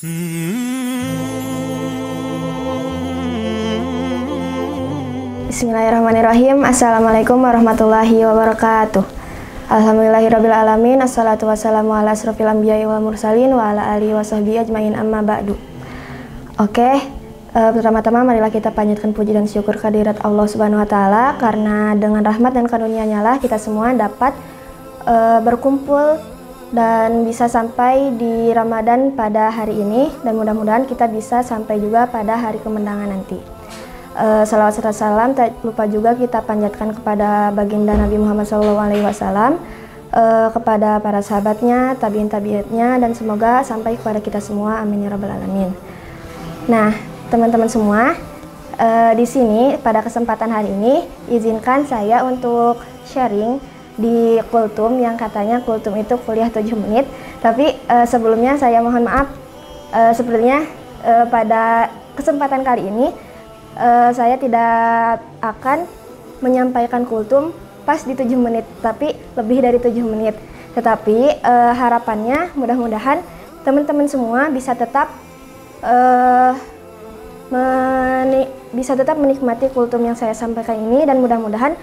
Bismillahirrahmanirrahim. Assalamualaikum warahmatullahi wabarakatuh. Alhamdulillahirrabbilalamin. Assalatu wassalamu ala asrofil anbiya'i wal mursalin wa ala alihi wa sahbihi ajmain amma ba'du. Oke, pertama-tama marilah kita panjatkan puji dan syukur kehadirat Allah Subhanahu wa taala, karena dengan rahmat dan karunia-Nya lah kita semua dapat berkumpul dan bisa sampai di Ramadan pada hari ini, dan mudah-mudahan kita bisa sampai juga pada hari kemenangan nanti. Salawat serta salam tak lupa juga kita panjatkan kepada baginda Nabi Muhammad SAW, kepada para sahabatnya, tabiin-tabiatnya, dan semoga sampai kepada kita semua, amin ya rabbal alamin. Nah, teman-teman semua, di sini pada kesempatan hari ini izinkan saya untuk sharing di kultum yang katanya kultum itu kuliah 7 menit. Tapi sebelumnya saya mohon maaf, sepertinya pada kesempatan kali ini saya tidak akan menyampaikan kultum pas di 7 menit, tapi lebih dari 7 menit. Tetapi harapannya mudah-mudahan teman-teman semua bisa tetap menikmati kultum yang saya sampaikan ini, dan mudah-mudahan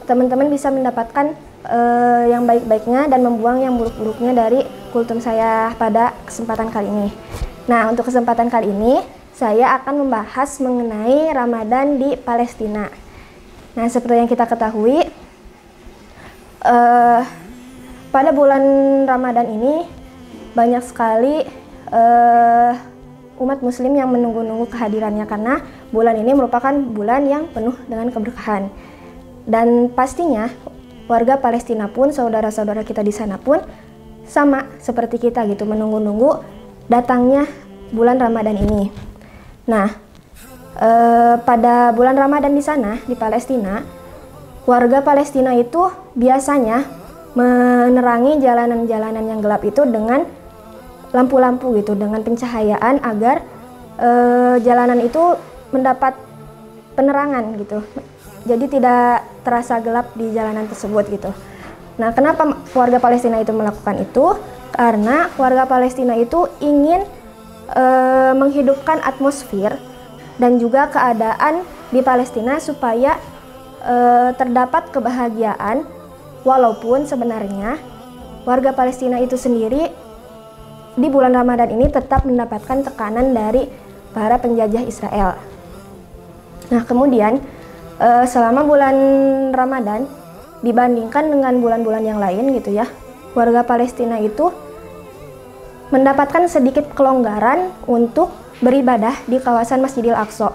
teman-teman bisa mendapatkan yang baik-baiknya dan membuang yang buruk-buruknya dari kultum saya pada kesempatan kali ini. Nah, untuk kesempatan kali ini saya akan membahas mengenai Ramadan di Palestina. Nah, seperti yang kita ketahui, pada bulan Ramadan ini banyak sekali umat muslim yang menunggu-nunggu kehadirannya, karena bulan ini merupakan bulan yang penuh dengan keberkahan. Dan pastinya warga Palestina pun, saudara-saudara kita di sana pun sama seperti kita gitu, menunggu-nunggu datangnya bulan Ramadan ini. Nah, pada bulan Ramadan di sana, di Palestina, warga Palestina itu biasanya menerangi jalanan-jalanan yang gelap itu dengan lampu-lampu gitu, dengan pencahayaan agar jalanan itu mendapat penerangan gitu. Jadi tidak terasa gelap di jalanan tersebut gitu. Nah, kenapa warga Palestina itu melakukan itu? Karena warga Palestina itu ingin menghidupkan atmosfer dan juga keadaan di Palestina supaya terdapat kebahagiaan, walaupun sebenarnya warga Palestina itu sendiri di bulan Ramadan ini tetap mendapatkan tekanan dari para penjajah Israel. Nah, kemudian selama bulan Ramadan dibandingkan dengan bulan-bulan yang lain gitu ya, warga Palestina itu mendapatkan sedikit kelonggaran untuk beribadah di kawasan Masjidil Aqsa.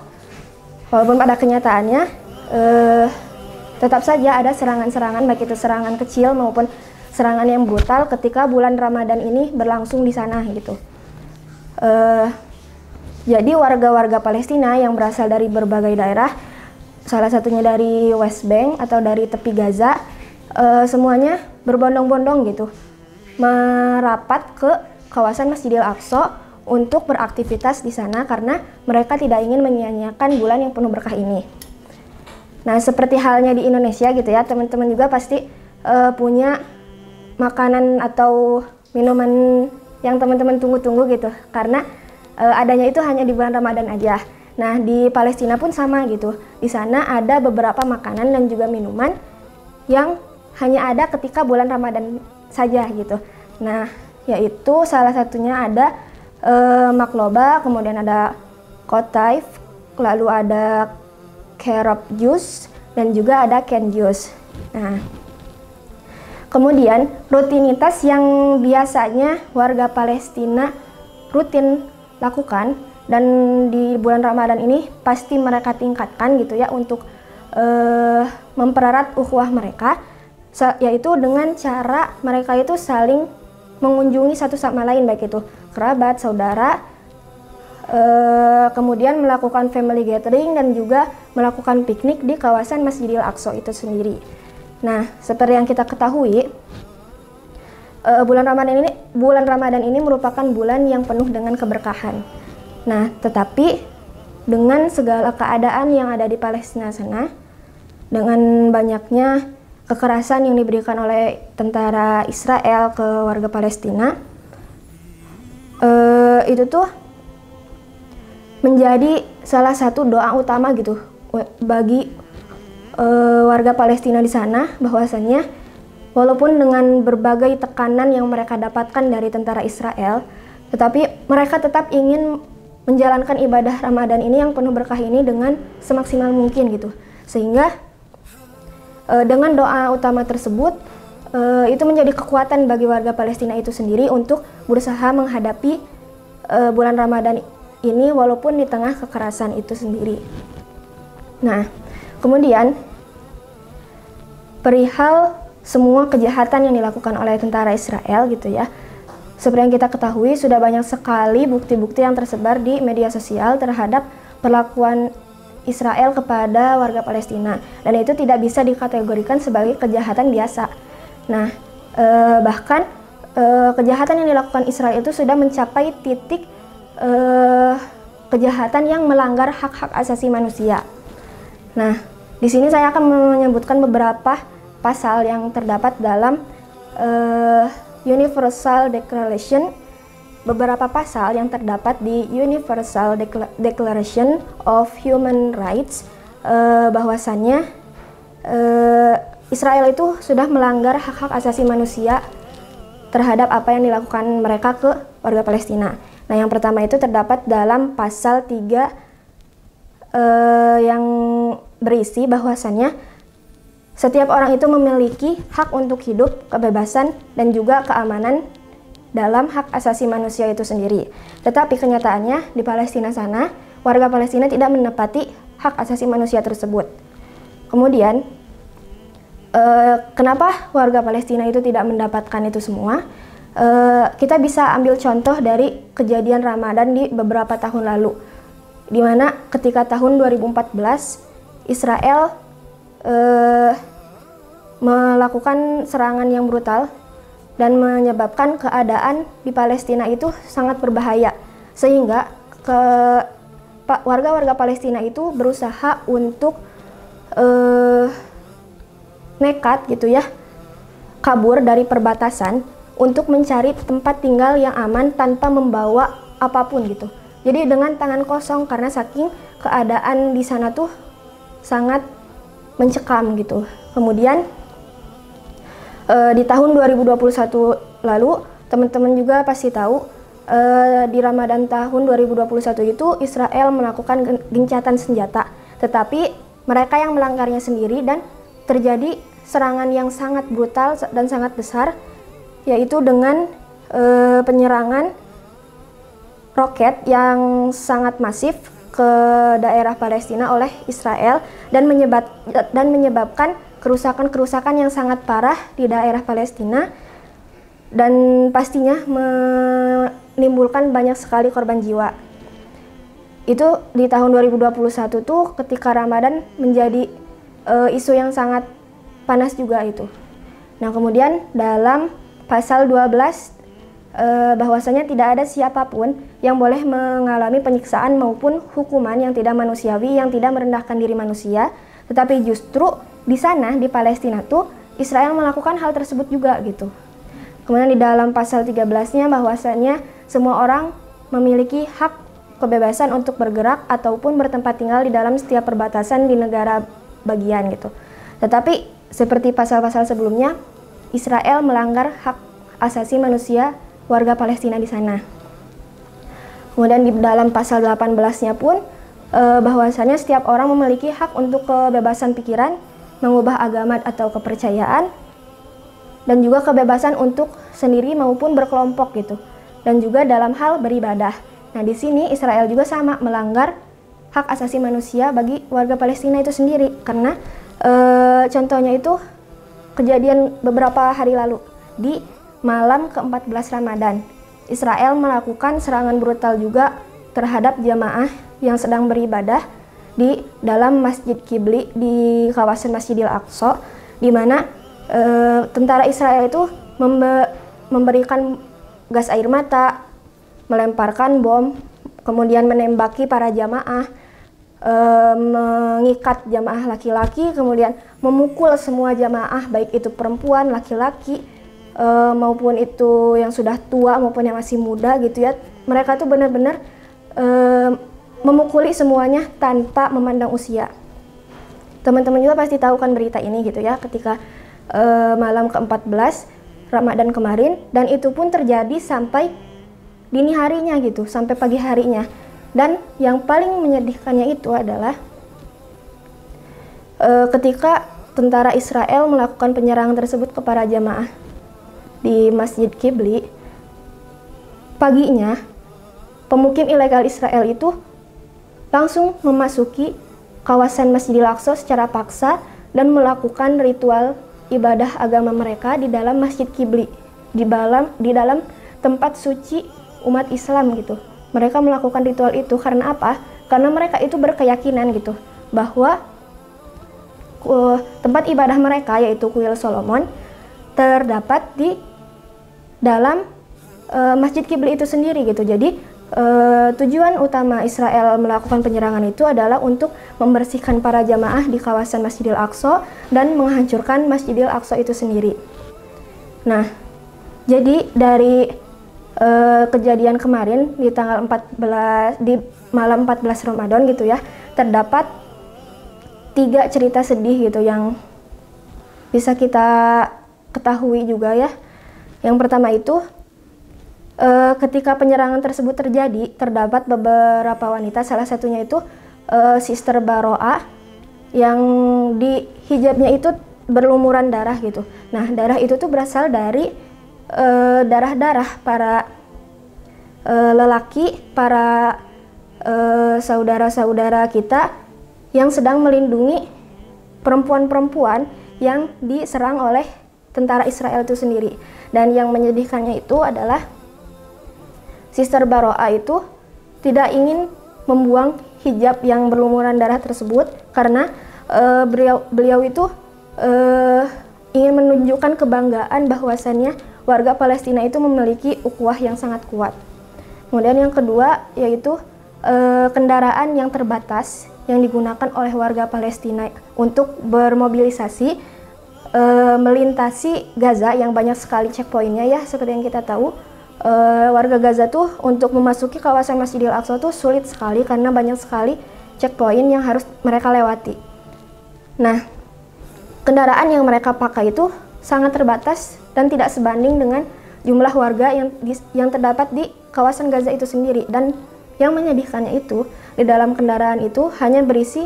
Walaupun pada kenyataannya tetap saja ada serangan-serangan, baik itu serangan kecil maupun serangan yang brutal ketika bulan Ramadan ini berlangsung di sana gitu. Jadi warga-warga Palestina yang berasal dari berbagai daerah, salah satunya dari West Bank atau dari tepi Gaza, semuanya berbondong-bondong gitu merapat ke kawasan Masjidil Aqsa untuk beraktivitas di sana, karena mereka tidak ingin menyia-nyiakan bulan yang penuh berkah ini. Nah, seperti halnya di Indonesia gitu ya, teman-teman juga pasti punya makanan atau minuman yang teman-teman tunggu-tunggu gitu, karena adanya itu hanya di bulan Ramadan aja. Nah, di Palestina pun sama gitu. Di sana ada beberapa makanan dan juga minuman yang hanya ada ketika bulan Ramadan saja gitu. Nah, yaitu salah satunya ada makloba, kemudian ada kotaif, lalu ada carob juice, dan juga ada can juice. Nah, kemudian rutinitas yang biasanya warga Palestina rutin lakukan dan di bulan Ramadan ini pasti mereka tingkatkan gitu ya untuk mempererat ukhuwah mereka, yaitu dengan cara mereka itu saling mengunjungi satu sama lain, baik itu kerabat, saudara, kemudian melakukan family gathering dan juga melakukan piknik di kawasan Masjidil Aqsa itu sendiri. Nah, seperti yang kita ketahui, bulan Ramadan ini merupakan bulan yang penuh dengan keberkahan. Nah, tetapi dengan segala keadaan yang ada di Palestina sana, dengan banyaknya kekerasan yang diberikan oleh tentara Israel ke warga Palestina, itu tuh menjadi salah satu doa utama gitu bagi warga Palestina di sana, bahwasannya walaupun dengan berbagai tekanan yang mereka dapatkan dari tentara Israel, tetapi mereka tetap ingin menjalankan ibadah Ramadan ini yang penuh berkah ini dengan semaksimal mungkin gitu. Sehingga dengan doa utama tersebut itu menjadi kekuatan bagi warga Palestina itu sendiri untuk berusaha menghadapi bulan Ramadan ini walaupun di tengah kekerasan itu sendiri. Nah, kemudian perihal semua kejahatan yang dilakukan oleh tentara Israel gitu ya. Seperti yang kita ketahui, sudah banyak sekali bukti-bukti yang tersebar di media sosial terhadap perlakuan Israel kepada warga Palestina, dan itu tidak bisa dikategorikan sebagai kejahatan biasa. Nah, bahkan kejahatan yang dilakukan Israel itu sudah mencapai titik kejahatan yang melanggar hak-hak asasi manusia. Nah, di sini saya akan menyebutkan beberapa pasal yang terdapat dalam Universal Declaration, beberapa pasal yang terdapat di Universal Declaration of Human Rights, bahwasannya Israel itu sudah melanggar hak-hak asasi manusia terhadap apa yang dilakukan mereka ke warga Palestina. Nah, yang pertama itu terdapat dalam pasal 3 yang berisi bahwasannya setiap orang itu memiliki hak untuk hidup, kebebasan, dan juga keamanan dalam hak asasi manusia itu sendiri. Tetapi kenyataannya di Palestina sana, warga Palestina tidak menepati hak asasi manusia tersebut. Kemudian, kenapa warga Palestina itu tidak mendapatkan itu semua? Kita bisa ambil contoh dari kejadian Ramadan di beberapa tahun lalu, di mana ketika tahun 2014 Israel melakukan serangan yang brutal dan menyebabkan keadaan di Palestina itu sangat berbahaya, sehingga warga-warga Palestina itu berusaha untuk nekat gitu ya, kabur dari perbatasan untuk mencari tempat tinggal yang aman tanpa membawa apapun gitu. Jadi dengan tangan kosong karena saking keadaan di sana tuh sangat mencekam gitu. Kemudian di tahun 2021 lalu, teman-teman juga pasti tahu di Ramadan tahun 2021 itu Israel melakukan gencatan senjata, tetapi mereka yang melanggarnya sendiri dan terjadi serangan yang sangat brutal dan sangat besar, yaitu dengan penyerangan roket yang sangat masif ke daerah Palestina oleh Israel dan menyebabkan kerusakan-kerusakan yang sangat parah di daerah Palestina, dan pastinya menimbulkan banyak sekali korban jiwa. Itu di tahun 2021 tuh ketika Ramadan menjadi isu yang sangat panas juga itu. Nah, kemudian dalam pasal 12 bahwasanya tidak ada siapapun yang boleh mengalami penyiksaan maupun hukuman yang tidak manusiawi, yang tidak merendahkan diri manusia, tetapi justru di sana di Palestina tuh Israel melakukan hal tersebut juga gitu. Kemudian di dalam pasal 13-nya bahwasanya semua orang memiliki hak kebebasan untuk bergerak ataupun bertempat tinggal di dalam setiap perbatasan di negara bagian gitu. Tetapi seperti pasal-pasal sebelumnya, Israel melanggar hak asasi manusia warga Palestina di sana. Kemudian di dalam pasal 18-nya pun bahwasanya setiap orang memiliki hak untuk kebebasan pikiran, mengubah agama atau kepercayaan, dan juga kebebasan untuk sendiri maupun berkelompok gitu. Dan juga dalam hal beribadah. Nah, di sini Israel juga sama melanggar hak asasi manusia bagi warga Palestina itu sendiri, karena contohnya itu kejadian beberapa hari lalu di malam ke-14 Ramadan. Israel melakukan serangan brutal juga terhadap jamaah yang sedang beribadah di dalam Masjid Qibli di kawasan Masjidil Aqsa, di mana tentara Israel itu memberikan gas air mata, melemparkan bom, kemudian menembaki para jamaah, mengikat jamaah laki-laki, kemudian memukul semua jamaah, baik itu perempuan, laki-laki, maupun itu yang sudah tua maupun yang masih muda gitu ya. Mereka tuh benar-benar memukuli semuanya tanpa memandang usia. Teman-teman juga pasti tahu kan berita ini gitu ya, ketika malam ke-14 Ramadan kemarin, dan itu pun terjadi sampai dini harinya gitu, sampai pagi harinya. Dan yang paling menyedihkannya itu adalah ketika tentara Israel melakukan penyerangan tersebut kepada jamaah di Masjid Qibli, paginya pemukim ilegal Israel itu langsung memasuki kawasan Masjidil Aqsa secara paksa dan melakukan ritual ibadah agama mereka di dalam Masjid Qibli, di dalam tempat suci umat Islam gitu. Mereka melakukan ritual itu karena apa? Karena mereka itu berkeyakinan gitu bahwa tempat ibadah mereka, yaitu Kuil Solomon, terdapat di dalam Masjid Qibli itu sendiri gitu. Jadi tujuan utama Israel melakukan penyerangan itu adalah untuk membersihkan para jamaah di kawasan Masjidil Aqsa dan menghancurkan Masjidil Aqsa itu sendiri. Nah, jadi dari kejadian kemarin di tanggal 14 di malam 14 Ramadan gitu ya, terdapat 3 cerita sedih gitu yang bisa kita ketahui juga ya. Yang pertama itu ketika penyerangan tersebut terjadi, terdapat beberapa wanita, salah satunya itu Sister Baroah, yang di hijabnya itu berlumuran darah gitu. Nah, darah itu tuh berasal dari darah-darah para lelaki, para saudara-saudara kita yang sedang melindungi perempuan-perempuan yang diserang oleh tentara Israel itu sendiri. Dan yang menyedihkannya itu adalah Sister Baroah itu tidak ingin membuang hijab yang berlumuran darah tersebut karena beliau itu ingin menunjukkan kebanggaan bahwasannya warga Palestina itu memiliki ukhuwah yang sangat kuat. Kemudian yang kedua yaitu kendaraan yang terbatas yang digunakan oleh warga Palestina untuk bermobilisasi melintasi Gaza yang banyak sekali checkpointnya ya, seperti yang kita tahu. Warga Gaza tuh untuk memasuki kawasan Masjidil Aqsa tuh sulit sekali karena banyak sekali checkpoint yang harus mereka lewati. Nah, kendaraan yang mereka pakai itu sangat terbatas dan tidak sebanding dengan jumlah warga yang terdapat di kawasan Gaza itu sendiri. Dan yang menyedihkannya itu, di dalam kendaraan itu hanya berisi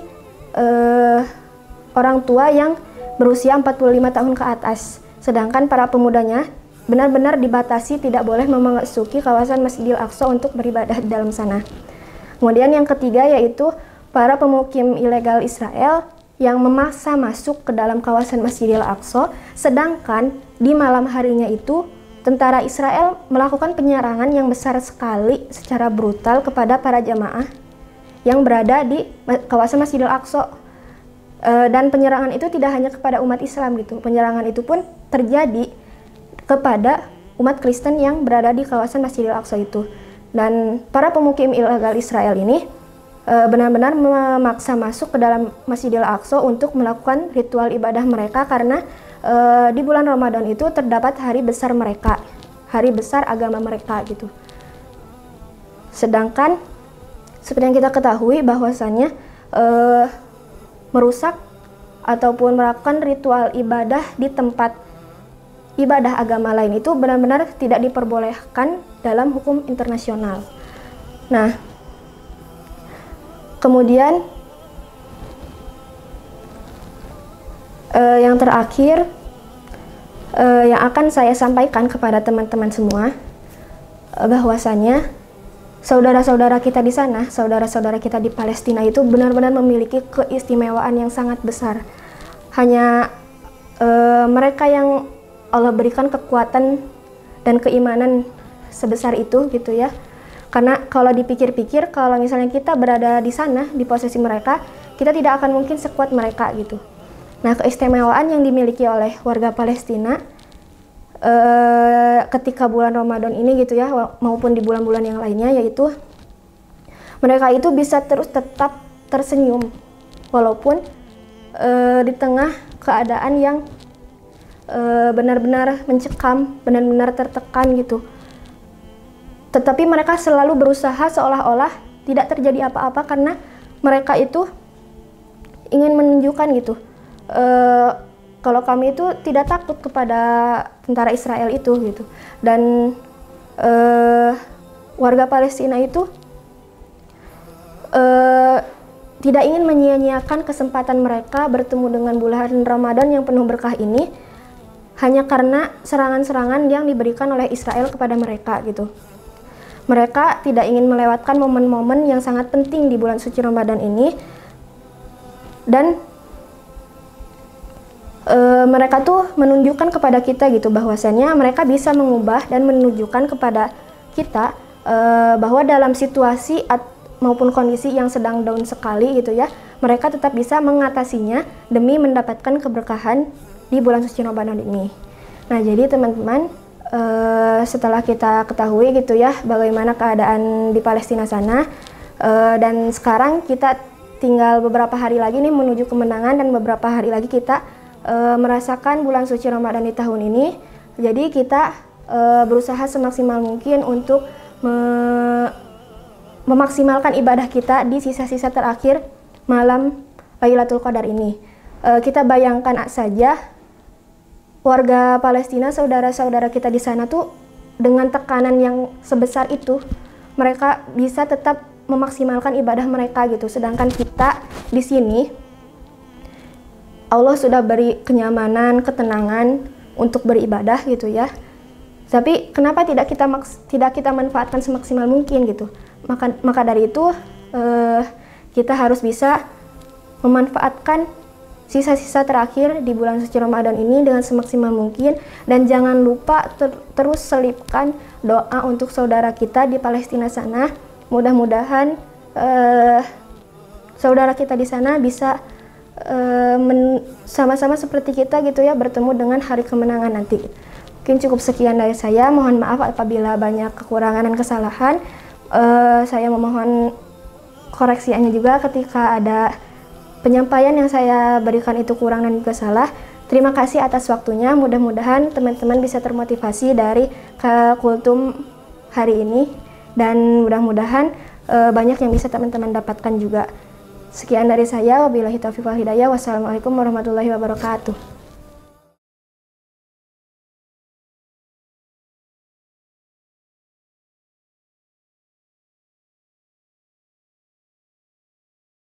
orang tua yang berusia 45 tahun ke atas, sedangkan para pemudanya benar-benar dibatasi tidak boleh memasuki kawasan Masjidil Aqsa untuk beribadah di dalam sana. Kemudian yang ketiga yaitu para pemukim ilegal Israel yang memaksa masuk ke dalam kawasan Masjidil Aqsa, sedangkan di malam harinya itu tentara Israel melakukan penyerangan yang besar sekali secara brutal kepada para jamaah yang berada di kawasan Masjidil Aqsa. Dan penyerangan itu tidak hanya kepada umat Islam gitu, penyerangan itu pun terjadi kepada umat Kristen yang berada di kawasan Masjidil Aqsa itu. Dan para pemukim ilegal Israel ini benar-benar memaksa masuk ke dalam Masjidil Aqsa untuk melakukan ritual ibadah mereka karena di bulan Ramadan itu terdapat hari besar mereka, hari besar agama mereka gitu. Sedangkan seperti yang kita ketahui bahwasannya merusak ataupun melakukan ritual ibadah di tempat ibadah agama lain itu benar-benar tidak diperbolehkan dalam hukum internasional. Nah, kemudian yang terakhir yang akan saya sampaikan kepada teman-teman semua, bahwasanya saudara-saudara kita di sana, saudara-saudara kita di Palestina itu benar-benar memiliki keistimewaan yang sangat besar. Hanya mereka yang Allah berikan kekuatan dan keimanan sebesar itu gitu ya. Karena kalau dipikir-pikir, kalau misalnya kita berada di sana, di posisi mereka, kita tidak akan mungkin sekuat mereka gitu. Nah, keistimewaan yang dimiliki oleh warga Palestina ketika bulan Ramadan ini gitu ya, maupun di bulan-bulan yang lainnya, yaitu mereka itu bisa terus tetap tersenyum walaupun di tengah keadaan yang benar-benar mencekam, benar-benar tertekan gitu. Tetapi mereka selalu berusaha seolah-olah tidak terjadi apa-apa karena mereka itu ingin menunjukkan gitu kalau kami itu tidak takut kepada tentara Israel itu gitu. Dan warga Palestina itu tidak ingin menyia-nyiakan kesempatan mereka bertemu dengan bulan Ramadan yang penuh berkah ini hanya karena serangan-serangan yang diberikan oleh Israel kepada mereka gitu. Mereka tidak ingin melewatkan momen-momen yang sangat penting di bulan suci Ramadan ini, dan mereka tuh menunjukkan kepada kita gitu bahwasannya mereka bisa mengubah dan menunjukkan kepada kita bahwa dalam situasi maupun kondisi yang sedang down sekali gitu ya, mereka tetap bisa mengatasinya demi mendapatkan keberkahan di bulan suci Ramadan ini. Nah, jadi teman-teman, setelah kita ketahui gitu ya bagaimana keadaan di Palestina sana, dan sekarang kita tinggal beberapa hari lagi nih menuju kemenangan, dan beberapa hari lagi kita merasakan bulan suci Ramadan di tahun ini. Jadi kita berusaha semaksimal mungkin untuk memaksimalkan ibadah kita di sisa-sisa terakhir malam Lailatul Qadar ini. Kita bayangkan saja warga Palestina, saudara-saudara kita di sana tuh dengan tekanan yang sebesar itu, mereka bisa tetap memaksimalkan ibadah mereka gitu. Sedangkan kita di sini, Allah sudah beri kenyamanan, ketenangan untuk beribadah gitu ya. Tapi kenapa tidak kita manfaatkan semaksimal mungkin gitu? Maka dari itu kita harus bisa memanfaatkan sisa-sisa terakhir di bulan suci Ramadan ini dengan semaksimal mungkin, dan jangan lupa terus selipkan doa untuk saudara kita di Palestina sana. Mudah-mudahan saudara kita di sana bisa sama-sama seperti kita gitu ya, bertemu dengan hari kemenangan nanti. Mungkin cukup sekian dari saya. Mohon maaf apabila banyak kekurangan dan kesalahan. Saya memohon koreksiannya juga ketika ada penyampaian yang saya berikan itu kurang dan juga salah. Terima kasih atas waktunya. Mudah-mudahan teman-teman bisa termotivasi dari kultum hari ini, dan mudah-mudahan banyak yang bisa teman-teman dapatkan juga. Sekian dari saya. Wabillahi taufiq wal hidayah. Wassalamualaikum warahmatullahi wabarakatuh.